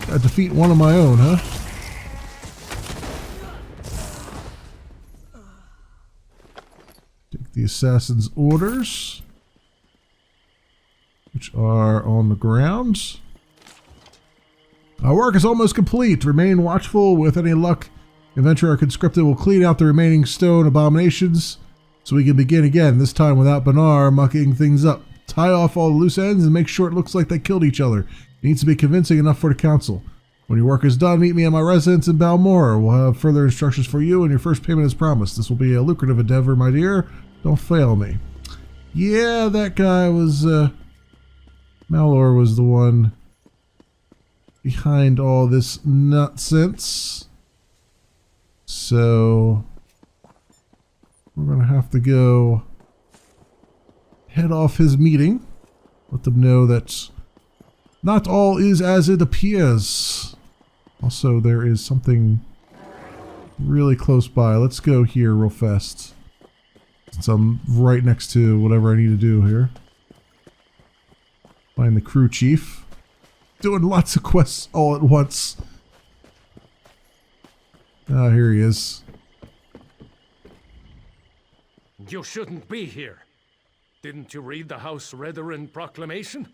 Gotta defeat one of my own, huh? Take the assassin's orders, which are on the ground. Our work is almost complete. Remain watchful. With any luck, Adventurer Conscripted will clean out the remaining stone abominations so we can begin again, this time without Bernard mucking things up. Tie off all the loose ends and make sure it looks like they killed each other. It needs to be convincing enough for the council. When your work is done, meet me at my residence in Balmora. We'll have further instructions for you, and your first payment is promised. This will be a lucrative endeavor, my dear. Don't fail me. Yeah, that guy was, Malor was the one behind all this nonsense. So we're going to have to go head off his meeting. Let them know that not all is as it appears. Also, there is something really close by. Let's go here real fast, since I'm right next to whatever I need to do here. Find the crew chief. Doing lots of quests all at once. Ah, here he is. You shouldn't be here. Didn't you read the House Redoran proclamation?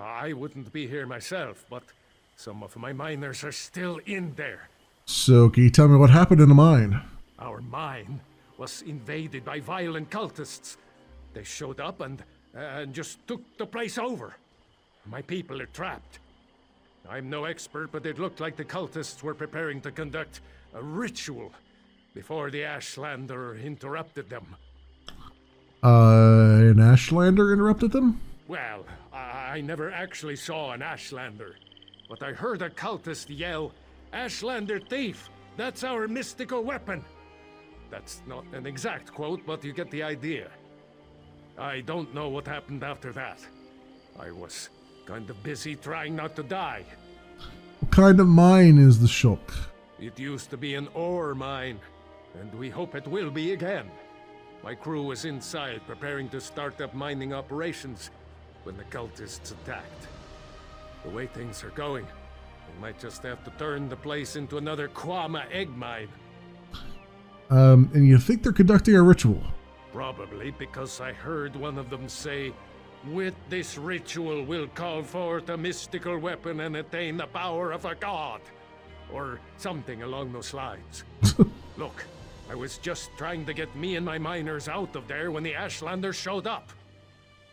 I wouldn't be here myself, but some of my miners are still in there. So, can you tell me what happened in the mine? Our mine was invaded by violent cultists. They showed up and just took the place over. My people are trapped. I'm no expert, but it looked like the cultists were preparing to conduct a ritual before the Ashlander interrupted them. An Ashlander interrupted them? Well, I never actually saw an Ashlander, but I heard a cultist yell, "Ashlander thief! That's our mystical weapon!" That's not an exact quote, but you get the idea. I don't know what happened after that. I was kind of busy trying not to die. What kind of mine is the shop? It used to be an ore mine, and we hope it will be again. My crew was inside preparing to start up mining operations when the cultists attacked. The way things are going, we might just have to turn the place into another Kwama egg mine. And you think they're conducting a ritual? Probably because I heard one of them say, "With this ritual we'll call forth a mystical weapon and attain the power of a god." Or something along those lines. Look, I was just trying to get me and my miners out of there when the Ashlanders showed up.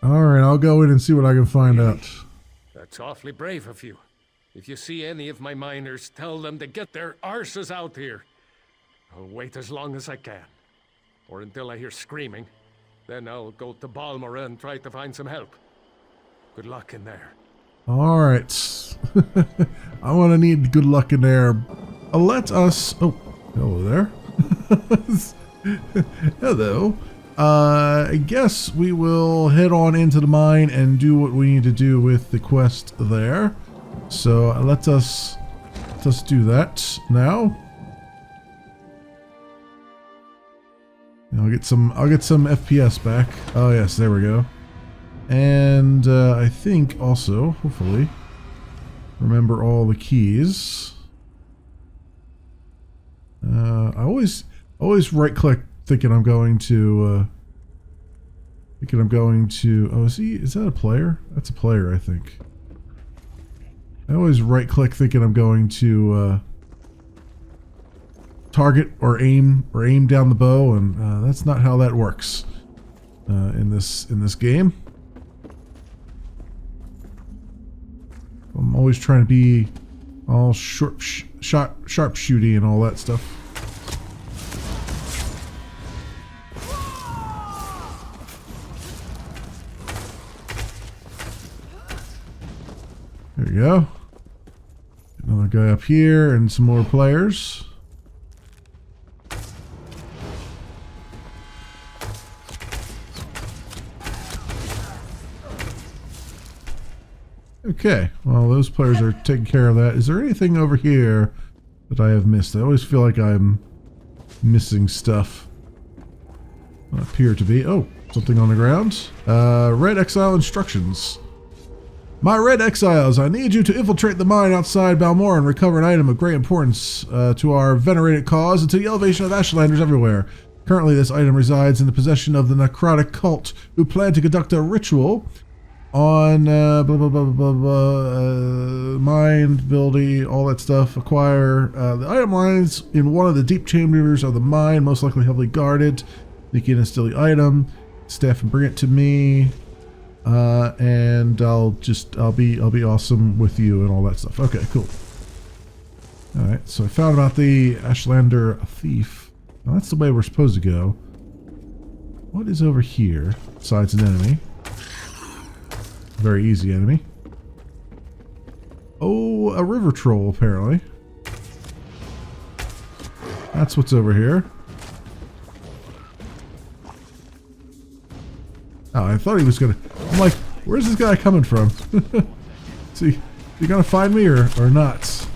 Alright, I'll go in and see what I can find out. That's awfully brave of you. If you see any of my miners, tell them to get their arses out here. I'll wait as long as I can. Or until I hear screaming. Then I'll go to Balmora and try to find some help. Good luck in there. Alright. I'm gonna need good luck in there. Let us... Oh, hello there. Hello. I guess we will head on into the mine and do what we need to do with the quest there. So let us do that now. I'll get some FPS back. Oh yes, there we go. And I think also, hopefully, remember all the keys. I always right click thinking I'm going to oh, is that a player? That's a player, I think. I always right click thinking I'm going to target or aim down the bow, and that's not how that works in this game. I'm always trying to be all sharpshooty and all that stuff. There you go. Another guy up here and some more players. Okay, well those players are taking care of that. Is there anything over here that I have missed? I always feel like I'm missing stuff. Not appear to be. Oh, something on the ground. Red Exile instructions. My red exiles, I need you to infiltrate the mine outside Balmora and recover an item of great importance to our venerated cause and to the elevation of Ashlanders everywhere. Currently, this item resides in the possession of the necrotic cult, who plan to conduct a ritual on mind, building, all that stuff. Acquire the item lies in one of the deep chambers of the mine, most likely heavily guarded. Sneak in and steal the item, staff and bring it to me. And I'll be awesome with you and all that stuff. Okay, cool. All right, so I found about the Ashlander thief. Now that's the way we're supposed to go. What is over here besides an enemy? Very easy enemy. Oh, a river troll apparently. That's what's over here. Oh, I thought he was gonna. I'm like, where's this guy coming from? Is he gonna find me or not?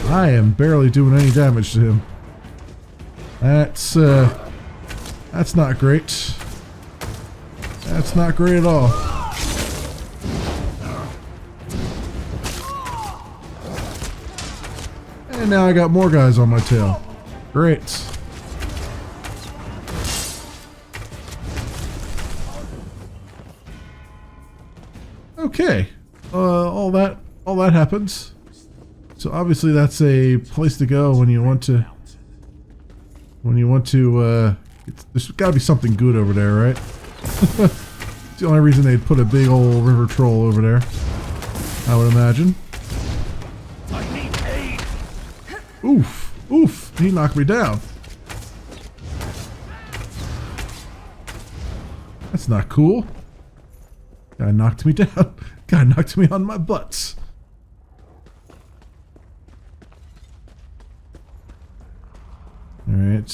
I am barely doing any damage to him. That's not great. That's not great at all. And now I got more guys on my tail. Great. Okay. All that happens. So obviously that's a place to go when you want to. There's got to be something good over there, right? It's the only reason they'd put a big old river troll over there, I would imagine. Oof. Oof. He knocked me down. That's not cool. Guy knocked me down. Guy knocked me on my butts. Alright,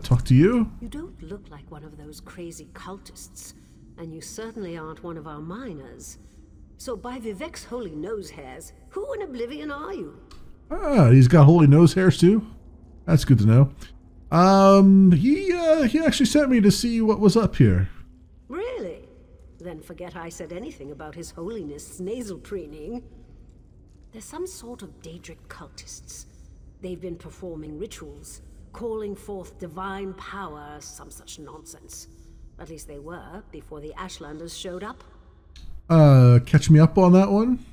talk to you? You don't look like one of those crazy cultists, and you certainly aren't one of our miners. So by Vivek's holy nose hairs, who in oblivion are you? Ah, he's got holy nose hairs too? That's good to know. He actually sent me to see what was up here. Really? Then forget I said anything about his holiness' nasal preening. They're some sort of Daedric cultists. They've been performing rituals, calling forth divine power, some such nonsense. At least they were, before the Ashlanders showed up. Catch me up on that one?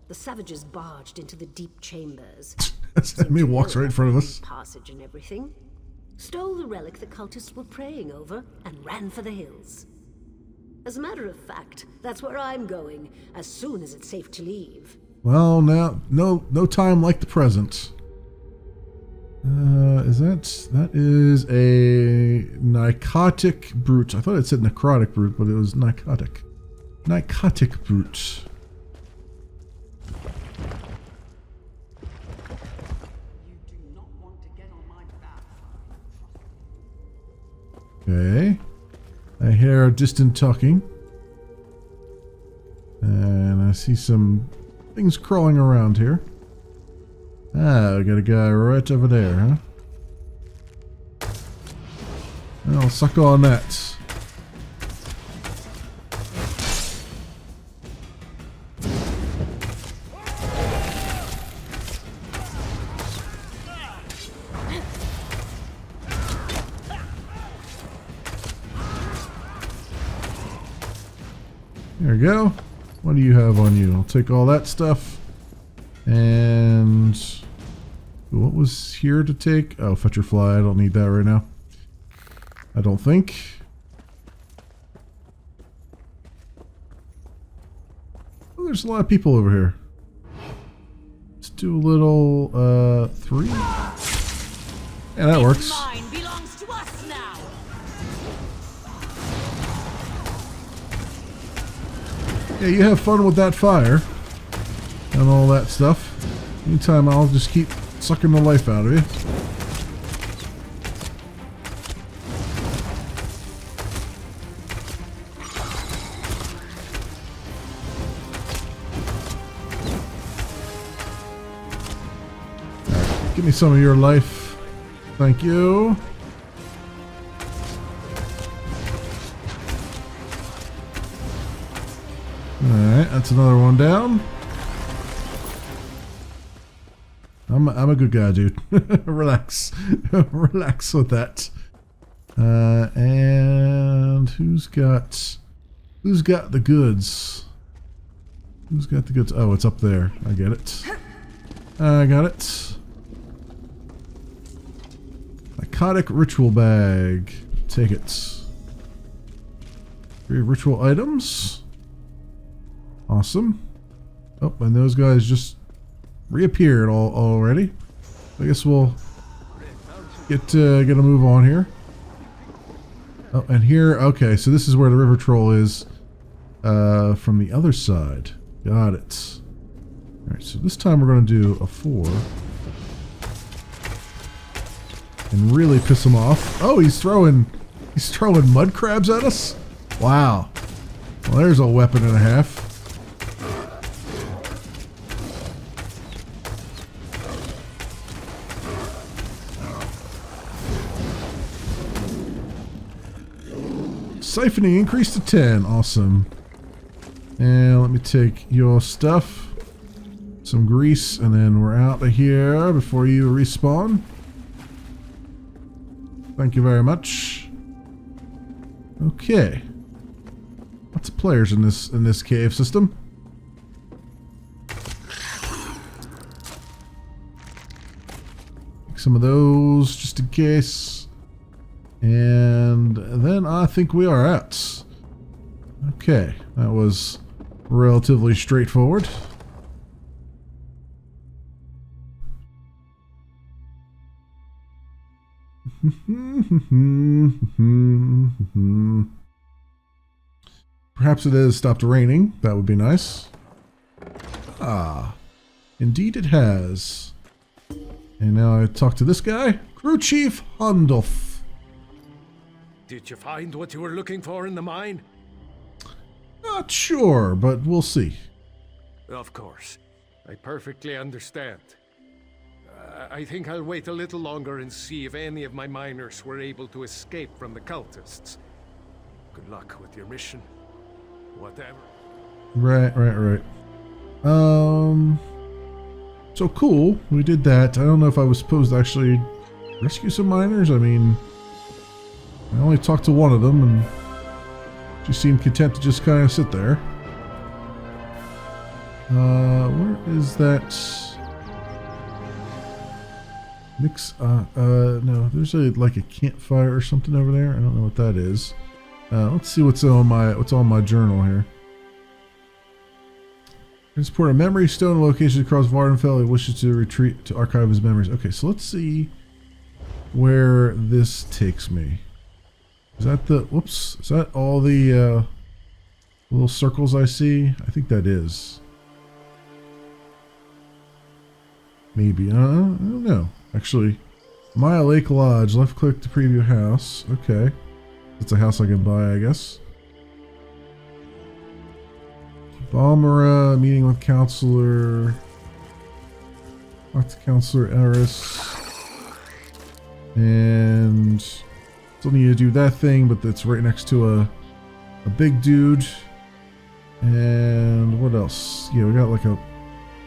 The savages barged into the deep chambers. Enemy walks right in front of us. Passage and everything. Stole the relic the cultists were praying over and ran for the hills. As a matter of fact, that's where I'm going, as soon as it's safe to leave. Well, now, no time like the present. That is a Nicotic brute. I thought it said necrotic brute, but it was Nicotic. Nicotic brute. Okay. I hear distant talking. And I see some things crawling around here. Ah, we got a guy right over there, huh? I'll suck on that. There we go. What do you have on you? I'll take all that stuff. And what was here to take? Oh, Fetcher Fly. I don't need that right now. I don't think. Oh, there's a lot of people over here. Let's do a little 3. Yeah, that works. Mine belongs to us now. Yeah, you have fun with that fire and all that stuff. Meantime, I'll just keep sucking the life out of you. Alright, give me some of your life. Thank you. Alright, that's another one down. I'm a good guy, dude. Relax. Relax with that. And who's got the goods? Who's got the goods? Oh, it's up there. I get it. I got it. Iconic ritual bag. Take it. 3 ritual items. Awesome. Oh, and those guys just reappeared already. I guess we'll get a move on here. Oh, and here, okay, so this is where the river troll is from the other side. Got it. Alright, so this time we're going to do a 4. And really piss him off. Oh, he's throwing mud crabs at us? Wow. Well, there's a weapon and a half. Siphoning increased to 10. Awesome. And let me take your stuff. Some grease, and then we're out of here before you respawn. Thank you very much. Okay. Lots of players in this cave system. Take some of those just in case. And then I think we are out. Okay, that was relatively straightforward. Perhaps it has stopped raining. That would be nice. Ah, indeed it has. And now I talk to this guy, Crew Chief Hundolf. Did you find what you were looking for in the mine? Not sure, but we'll see. Of course. I perfectly understand. I think I'll wait a little longer and see if any of my miners were able to escape from the cultists. Good luck with your mission. Whatever. Right. So cool. We did that. I don't know if I was supposed to actually rescue some miners. I mean, I only talked to one of them, and she seemed content to just kind of sit there. Where is that? Mix, no, there's like a campfire or something over there. I don't know what that is. Let's see what's on my journal here. Transport a memory stone location across Vardenfell. He wishes to retreat to archive his memories. Okay, so let's see where this takes me. Is that the, whoops, is that all the little circles I see? I think that is. Maybe, I don't know. Actually, Maya Lake Lodge, left click to preview house. Okay. It's a house I can buy, I guess. Balmora, meeting with counselor. Talk to Counselor Eris. And still need to do that thing, but that's right next to a big dude. And what else? Yeah, we got like a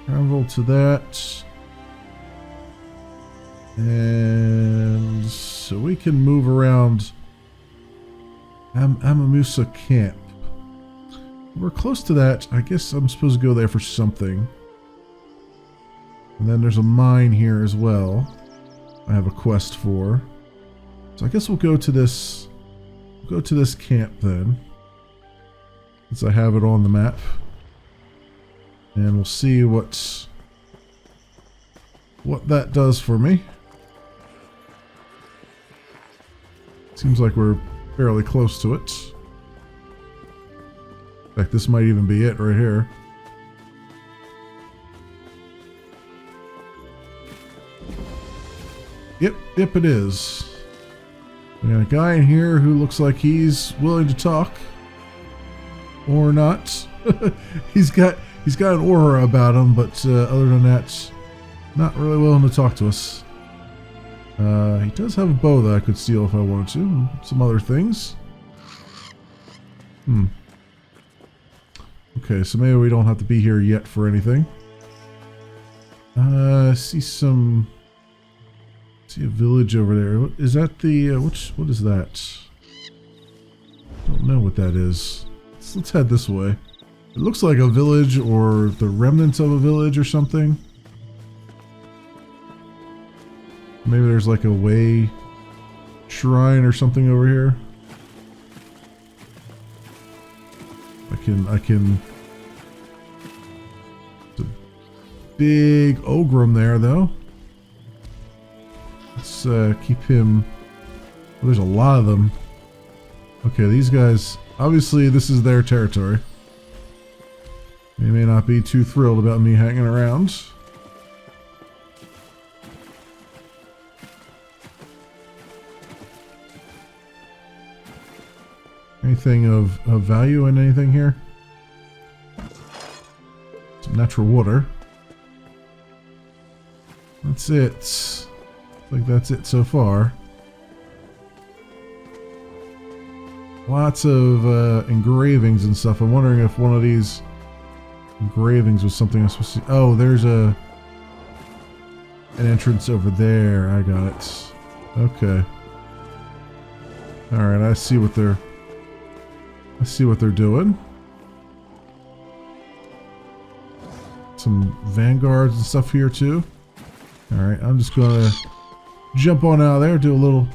travel to that. And so we can move around Amamusa Camp. We're close to that. I guess I'm supposed to go there for something. And then there's a mine here as well. I have a quest for. So I guess we'll go to this. We'll go to this camp then, since I have it on the map. And we'll see what that does for me. Seems like we're fairly close to it. In fact, this might even be it right here. Yep, it is. We got a guy in here who looks like he's willing to talk. Or not. he's got an aura about him, but other than that, not really willing to talk to us. He does have a bow that I could steal if I wanted to. And some other things. Okay, so maybe we don't have to be here yet for anything. See a village over there. What is that? What is that? Don't know what that is. Let's head this way. It looks like a village or the remnants of a village or something. Maybe there's like a way shrine or something over here. I can. It's a big Ogrim there, though. Let's keep him. Well, there's a lot of them. Okay, these guys. Obviously, this is their territory. They may not be too thrilled about me hanging around. Anything of value in anything here? Some natural water. That's it. I think that's it so far. Lots of engravings and stuff. I'm wondering if one of these engravings was something I'm supposed to... Oh, there's an entrance over there. I got it. Okay. Alright, I see what they're doing. Some vanguards and stuff here too. Alright, I'm just gonna jump on out of there, do a little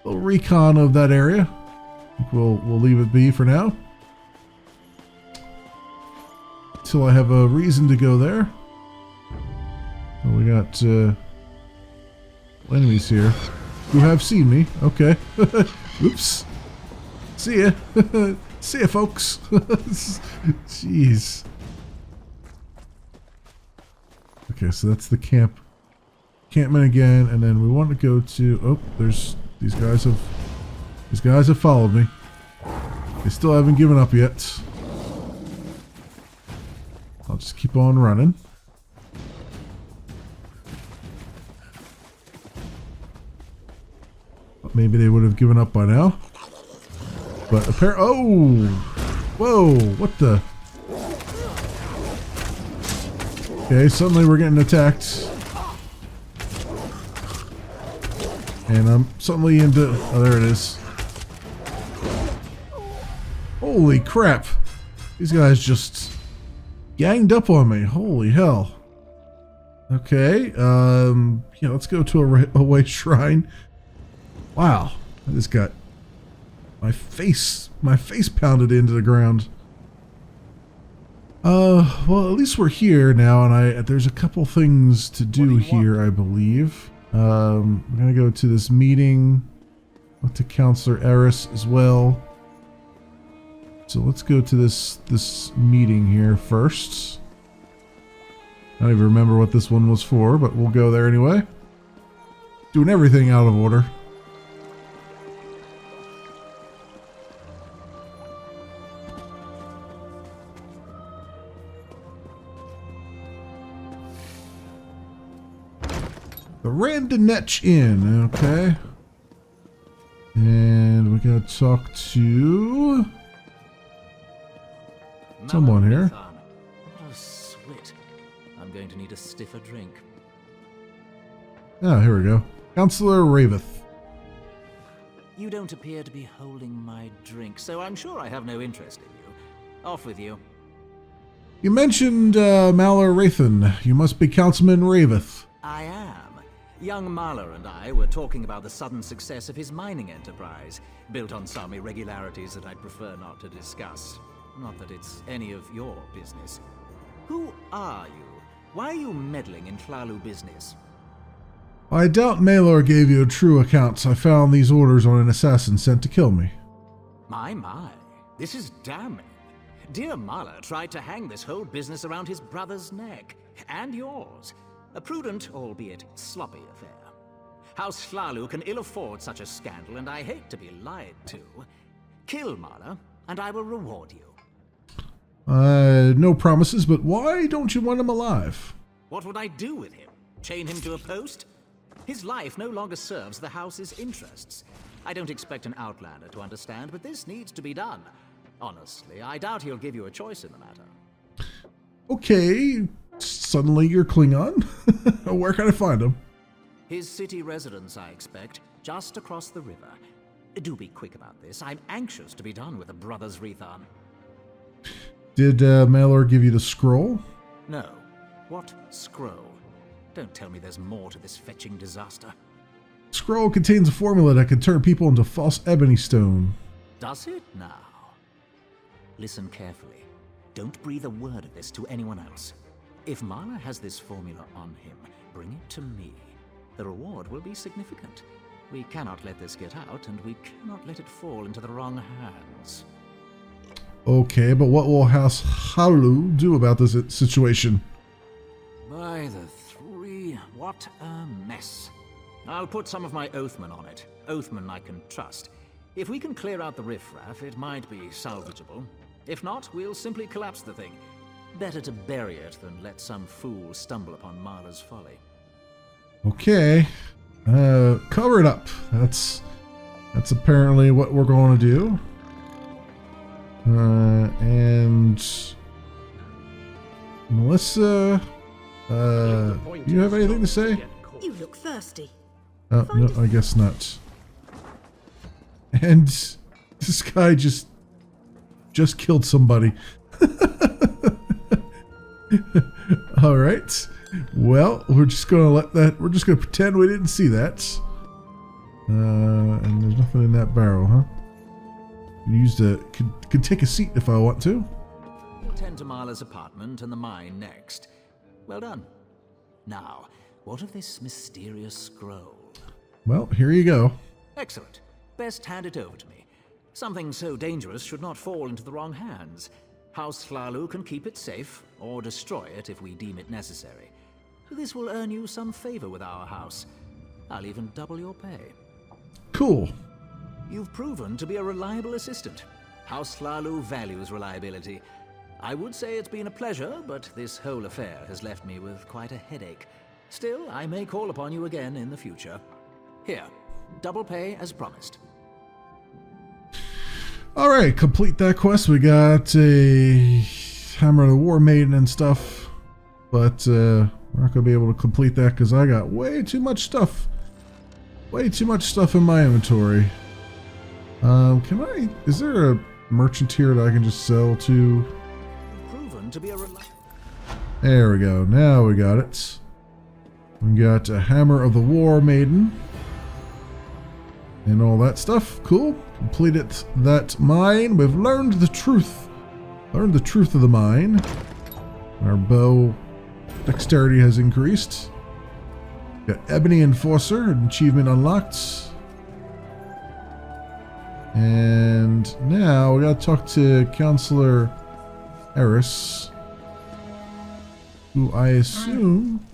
recon of that area. I think we'll leave it be for now. Till I have a reason to go there. Oh, we got enemies here who have seen me. Okay. Oops. See ya. See ya, folks. Jeez. Okay, so that's the campment again, and then we want to go to. Oh, there's these guys have followed me. They still haven't given up yet. I'll just keep on running. Maybe they would have given up by now. But apparently, oh, whoa, what the? Okay, suddenly we're getting attacked. And I'm suddenly into, oh, there it is. Holy crap. These guys just ganged up on me. Holy hell. Okay, yeah, let's go to a way shrine. Wow, I just got my face pounded into the ground. Well, at least we're here now, and there's a couple things to do here, I believe. We're gonna go to this meeting with Counselor Eris as well. So let's go to this meeting here first. I don't even remember what this one was for, but we'll go there anyway. Doing everything out of order. The Randonetch Inn, okay. And we gotta talk to someone here. What a sweat. I'm going to need a stiffer drink. Ah, here we go. Counselor Raveth. You don't appear to be holding my drink, so I'm sure I have no interest in you. Off with you. You mentioned Malar Rathan. You must be Councilman Raveth. I am. Young Mahler and I were talking about the sudden success of his mining enterprise, built on some irregularities that I'd prefer not to discuss. Not that it's any of your business. Who are you? Why are you meddling in Hlalu business? I doubt Malar gave you a true account. I found these orders on an assassin sent to kill me. My. This is damning. Dear Mahler tried to hang this whole business around his brother's neck. And yours. A prudent, albeit sloppy affair. House Hlalu can ill afford such a scandal, and I hate to be lied to. Kill Mahler, and I will reward you. No promises, but why don't you want him alive? What would I do with him? Chain him to a post? His life no longer serves the house's interests. I don't expect an outlander to understand, but this needs to be done. Honestly, I doubt he'll give you a choice in the matter. Okay, suddenly you're Klingon. Where can I find him? His city residence, I expect, just across the river. Do be quick about this. I'm anxious to be done with the Brothers Rethon. Did Malor give you the scroll? No. What scroll? Don't tell me there's more to this fetching disaster. Scroll contains a formula that can turn people into false ebony stone. Does it now? Listen carefully. Don't breathe a word of this to anyone else. If Marla has this formula on him, bring it to me. The reward will be significant. We cannot let this get out, and we cannot let it fall into the wrong hands. Okay, but what will House Halu do about this situation? By the three, what a mess. I'll put some of my Oathman on it. Oathman I can trust. If we can clear out the riffraff, it might be salvageable. If not, we'll simply collapse the thing. Better to bury it than let some fool stumble upon Marla's folly. Okay. Cover it up. That's apparently what we're going to do. And Melissa, you have anything to say? You look thirsty. Oh, no, I guess not. And this guy just killed somebody. All right. Well, we're just going to pretend we didn't see that. And there's nothing in that barrel, huh? Could take a seat if I want to. We'll tend to Marla's apartment and the mine next. Well done. Now, what of this mysterious scroll? Well, here you go. Excellent. Best hand it over to me. Something so dangerous should not fall into the wrong hands. House Hlalu can keep it safe, or destroy it if we deem it necessary. This will earn you some favor with our house. I'll even double your pay. Cool. You've proven to be a reliable assistant. House Hlalu values reliability. I would say it's been a pleasure, but this whole affair has left me with quite a headache. Still, I may call upon you again in the future. Here, double pay as promised. Alright, complete that quest. We got a Hammer of the War Maiden and stuff. But we're not going to be able to complete that because I got way too much stuff. Way too much stuff in my inventory. Is there a merchant here that I can just sell to? Proven to be a There we go. Now we got it. We got a Hammer of the War Maiden. And all that stuff. Cool. Completed that mine. We've learned the truth. Learned the truth of the mine. Our bow dexterity has increased. Got Ebony Enforcer, an achievement unlocked. And now we gotta talk to Counselor Eris, who I assume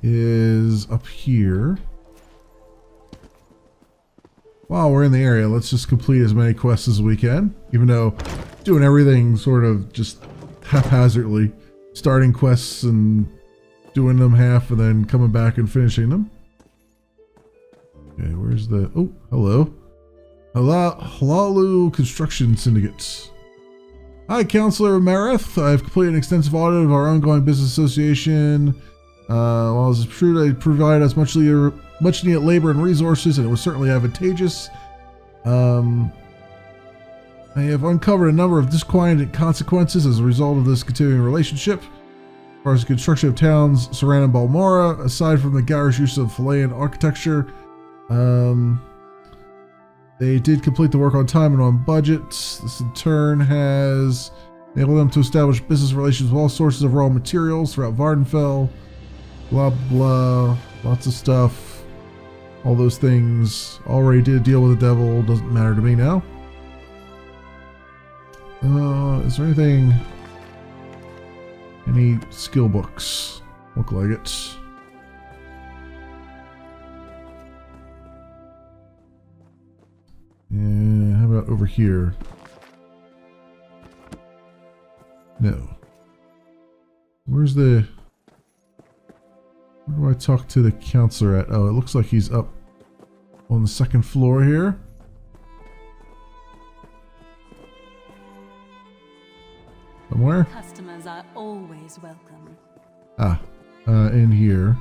is up here. While we're in the area, let's just complete as many quests as we can, even though doing everything sort of just haphazardly, starting quests and doing them half and then coming back and finishing them. Okay, where's the... Oh, hello. Hlalu Construction Syndicate. Hi, Counselor Mareth. I've completed an extensive audit of our ongoing business association. While it's true they provide us much needed labor and resources, and it was certainly advantageous. I have uncovered a number of disquieting consequences as a result of this continuing relationship. As far as the construction of towns surrounding Balmora, aside from the garish use of Philean architecture, they did complete the work on time and on budget. This in turn has enabled them to establish business relations with all sources of raw materials throughout Vardenfell. Blah blah, lots of stuff. All those things. Already did deal with the devil, doesn't matter to me now. Is there anything? Any skill books? Look like it. Yeah, how about over here? No. Where's the Where do I talk to the counselor at? Oh, it looks like he's up on the second floor here. Somewhere? Customers are always welcome. In here.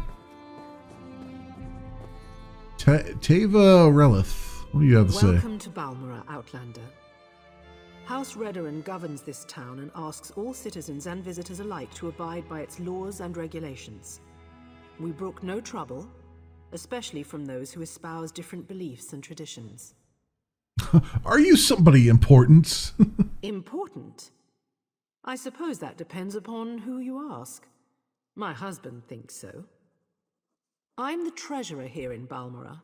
Tava Relith. What do you have to say? Welcome to Balmora, Outlander. House Redoran governs this town and asks all citizens and visitors alike to abide by its laws and regulations. We brook no trouble, especially from those who espouse different beliefs and traditions. Are you somebody important? Important? I suppose that depends upon who you ask. My husband thinks so. I'm the treasurer here in Balmora.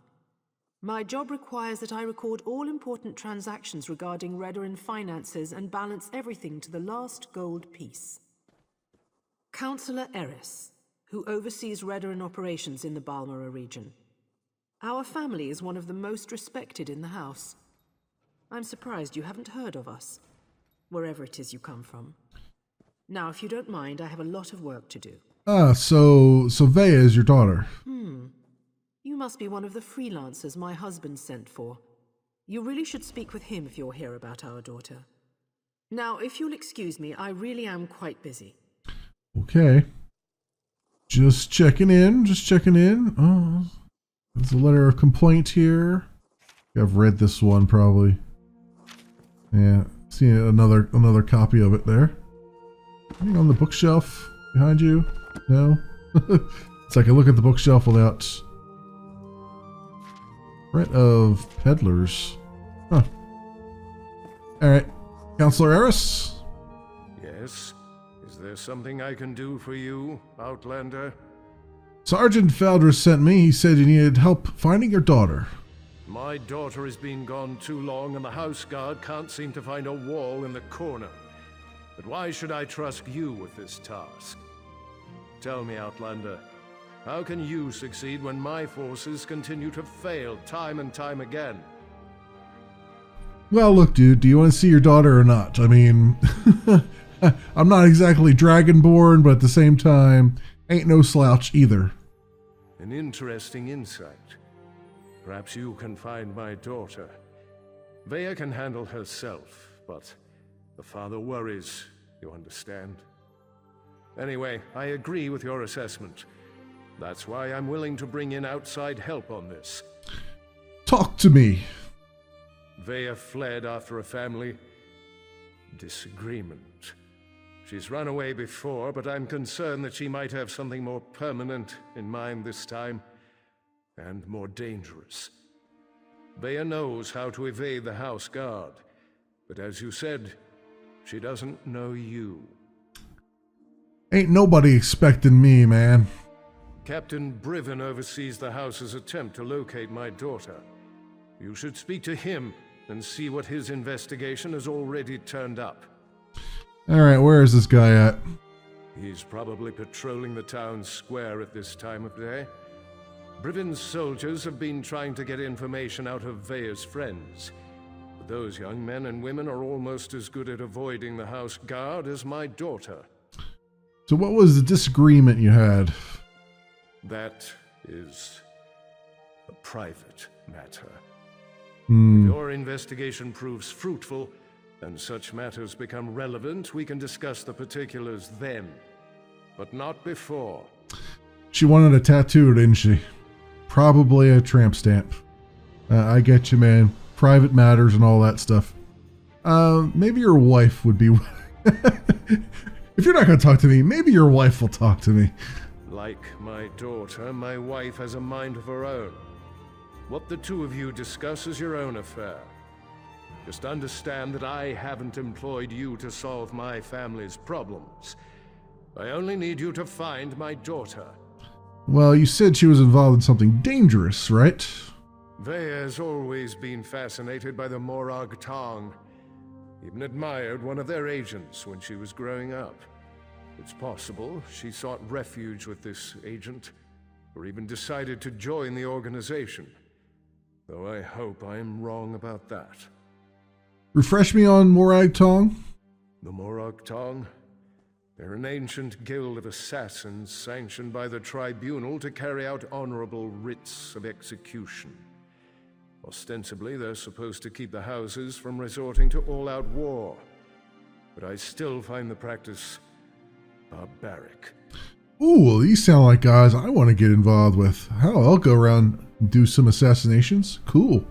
My job requires that I record all important transactions regarding Redoran finances and balance everything to the last gold piece. Councillor Eris, who oversees Redoran operations in the Balmora region. Our family is one of the most respected in the house. I'm surprised you haven't heard of us, wherever it is you come from. Now, if you don't mind, I have a lot of work to do. So Vea is your daughter. You must be one of the freelancers my husband sent for. You really should speak with him if you're here about our daughter. Now, if you'll excuse me, I really am quite busy. Okay. Just checking in. Oh, there's a letter of complaint here. I've read this one probably. Yeah, see another copy of it there. Anything on the bookshelf behind you? No? It's like I look at the bookshelf without... Threat of peddlers. Huh. Alright. Counselor Eris? Yes? Is there something I can do for you, Outlander? Sergeant Faldris sent me. He said you needed help finding your daughter. My daughter has been gone too long and the house guard can't seem to find a wall in the corner. But why should I trust you with this task? Tell me, Outlander, how can you succeed when my forces continue to fail time and time again? Well, look, dude, do you want to see your daughter or not? I mean, I'm not exactly Dragonborn, but at the same time, ain't no slouch either. An interesting insight. Perhaps you can find my daughter. Vea can handle herself, but the father worries, you understand? Anyway, I agree with your assessment. That's why I'm willing to bring in outside help on this. Talk to me. Vea fled after a family disagreement. She's run away before, but I'm concerned that she might have something more permanent in mind this time, and more dangerous. Vea knows how to evade the house guard, but as you said, she doesn't know you. Ain't nobody expecting me, man. Captain Briven oversees the house's attempt to locate my daughter. You should speak to him and see what his investigation has already turned up. Alright, where is this guy at? He's probably patrolling the town square at this time of day. Briven's soldiers have been trying to get information out of Vea's friends. But those young men and women are almost as good at avoiding the house guard as my daughter. So what was the disagreement you had? That is a private matter. Hmm. If your investigation proves fruitful, and such matters become relevant, we can discuss the particulars then. But not before. She wanted a tattoo, didn't she? Probably a tramp stamp. I get you, man. Private matters and all that stuff. Maybe your wife would be... If you're not going to talk to me, maybe your wife will talk to me. Like my daughter, my wife has a mind of her own. What the two of you discuss is your own affair. Just understand that I haven't employed you to solve my family's problems. I only need you to find my daughter. Well, you said she was involved in something dangerous, right? Vea has always been fascinated by the Morag Tong. Even admired one of their agents when she was growing up. It's possible she sought refuge with this agent, or even decided to join the organization. Though I hope I'm wrong about that. Refresh me on Morag Tong. The Morag Tong? They're an ancient guild of assassins sanctioned by the tribunal to carry out honorable writs of execution. Ostensibly, they're supposed to keep the houses from resorting to all-out war. But I still find the practice barbaric. Ooh, well, these sound like guys I want to get involved with. Hell, I'll go around and do some assassinations. Cool.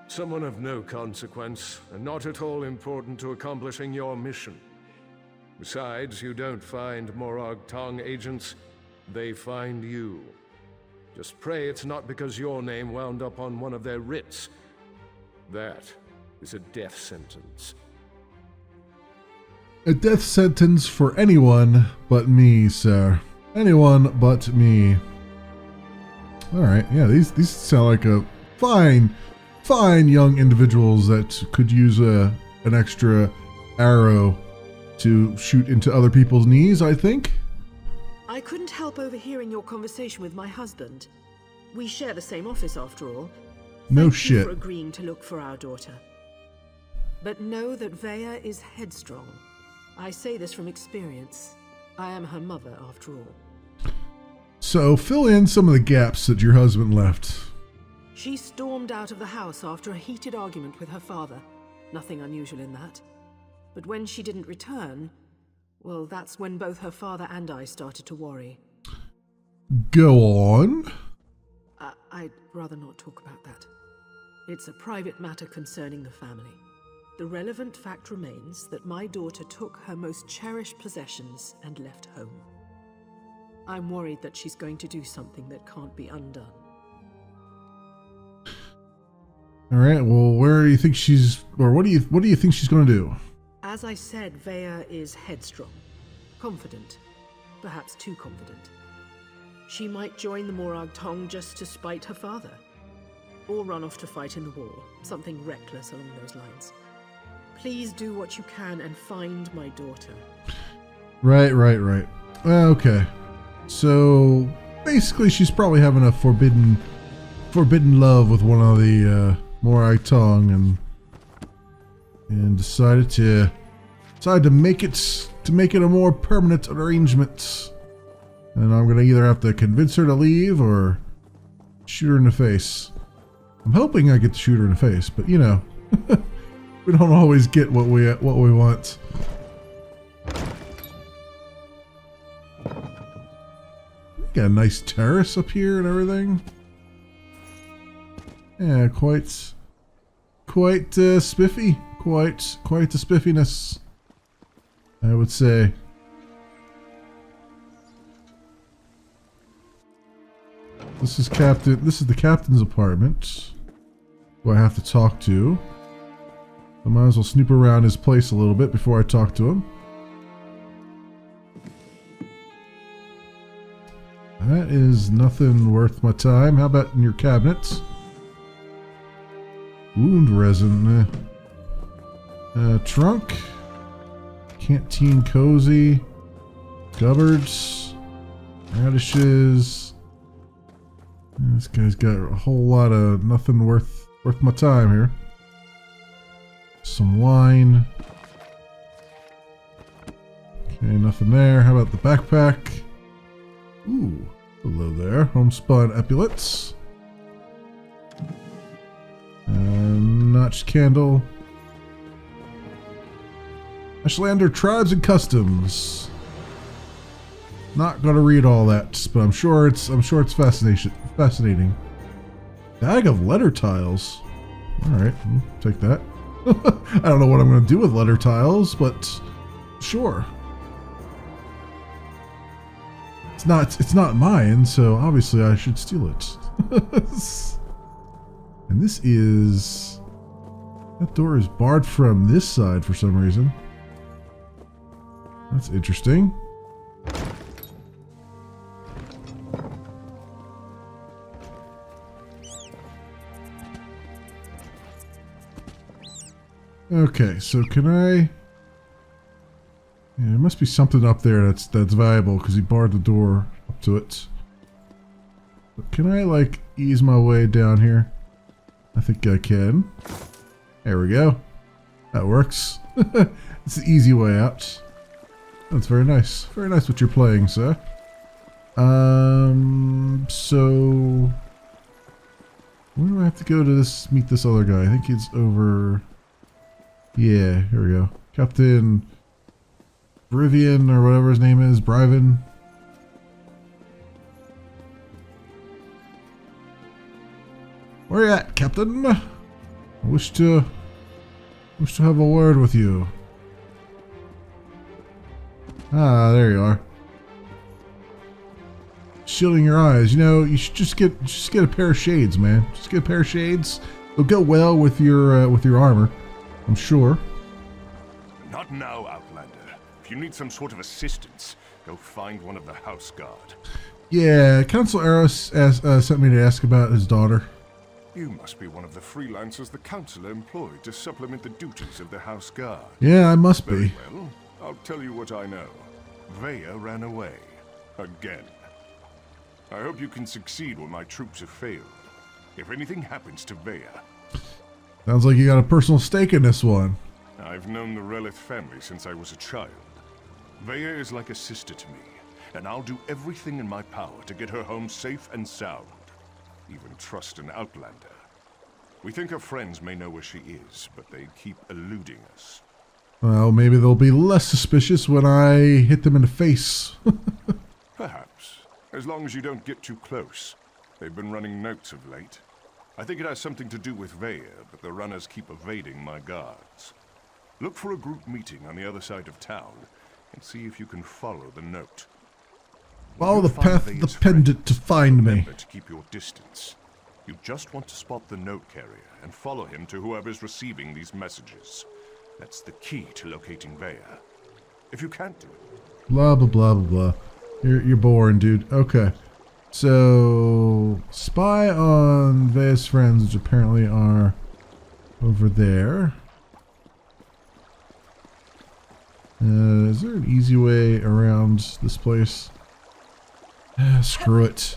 Someone of no consequence, and not at all important to accomplishing your mission. Besides, you don't find Morag Tong agents, they find you. Just pray it's not because your name wound up on one of their writs. That is a death sentence. A death sentence for anyone but me, sir. Anyone but me. Alright, yeah, these sound like a fine young individuals that could use an extra arrow to shoot into other people's knees, I think. I couldn't help overhearing your conversation with my husband. We share the same office, after all. No Thank shit. you for agreeing to look for our daughter. But know that Vaya is headstrong. I say this from experience. I am her mother, after all. So, fill in some of the gaps that your husband left. She stormed out of the house after a heated argument with her father. Nothing unusual in that. But when she didn't return, well, that's when both her father and I started to worry. Go on. I'd rather not talk about that. It's a private matter concerning the family. The relevant fact remains that my daughter took her most cherished possessions and left home. I'm worried that she's going to do something that can't be undone. All right. Well, where do you think she's, or what do you think she's going to do? As I said, Vaya is headstrong, confident, perhaps too confident. She might join the Morag Tong just to spite her father, or run off to fight in the war, something reckless along those lines. Please do what you can and find my daughter. Right. Okay. So basically, she's probably having a forbidden love with one of the Morag Tong, and decided to make it a more permanent arrangement. And I'm gonna either have to convince her to leave or shoot her in the face. I'm hoping I get to shoot her in the face, but you know, we don't always get what we want. Got a nice terrace up here and everything. Yeah, quite spiffy. Quite the spiffiness, I would say. This is the captain's apartment, who I have to talk to. I might as well snoop around his place a little bit before I talk to him. That is nothing worth my time. How about in your cabinets? Wound resin. Trunk. Canteen cozy. Cupboards. Radishes. This guy's got a whole lot of nothing worth my time here. Some wine. Okay, nothing there. How about the backpack? Ooh, hello there. Homespun epaulets. Notched candle. Ashlander Tribes and Customs. Not gonna read all that, but I'm sure it's fascinating. Bag of letter tiles. All right, take that. I don't know what I'm gonna do with letter tiles, but sure. It's not mine, so obviously I should steal it. And this is... That door is barred from this side for some reason. That's interesting. Okay, so can I... Yeah, there must be something up there that's valuable because he barred the door up to it. But can I, like, ease my way down here? I think I can. There we go. That works. It's the easy way out. That's very nice. Very nice what you're playing, sir. So where do I have to go to meet this other guy? I think he's over. Yeah, here we go. Captain Brivian or whatever his name is, Briven. Where you at, Captain? I wish to have a word with you. Ah, there you are. Shielding your eyes. You know, you should just get a pair of shades, man. Just get a pair of shades. They'll go well with your armor, I'm sure. Not now, Outlander. If you need some sort of assistance, go find one of the House Guard. Yeah, Council Eros sent me to ask about his daughter. You must be one of the freelancers the Council employed to supplement the duties of the House Guard. Yeah, I must Very be. well. I'll tell you what I know. Vaya ran away. Again. I hope you can succeed when my troops have failed. If anything happens to Vaya... Sounds like you got a personal stake in this one. I've known the Relith family since I was a child. Vaya is like a sister to me, and I'll do everything in my power to get her home safe and sound. Even trust an Outlander. We think our friends may know where she is, but they keep eluding us. Well, maybe they'll be less suspicious when I hit them in the face. Perhaps. As long as you don't get too close. They've been running notes of late. I think it has something to do with Vaya, but the runners keep evading my guards. Look for a group meeting on the other side of town, and see if you can follow the note. Follow the path of the pendant to find me. Remember to keep your distance. You just want to spot the note carrier and follow him to whoever's receiving these messages. That's the key to locating Vaya. If you can't do it... Blah, blah, blah, blah, blah. You're boring, dude. Okay. So, spy on Vaya's friends, which apparently are over there. Is there an easy way around this place? Screw it.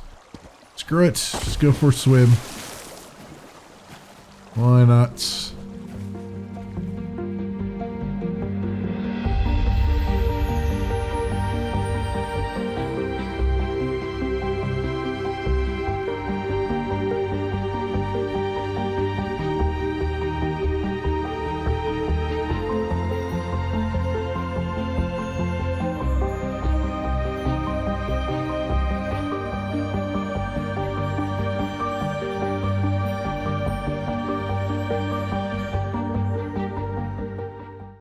Screw it. Just go for a swim. Why not?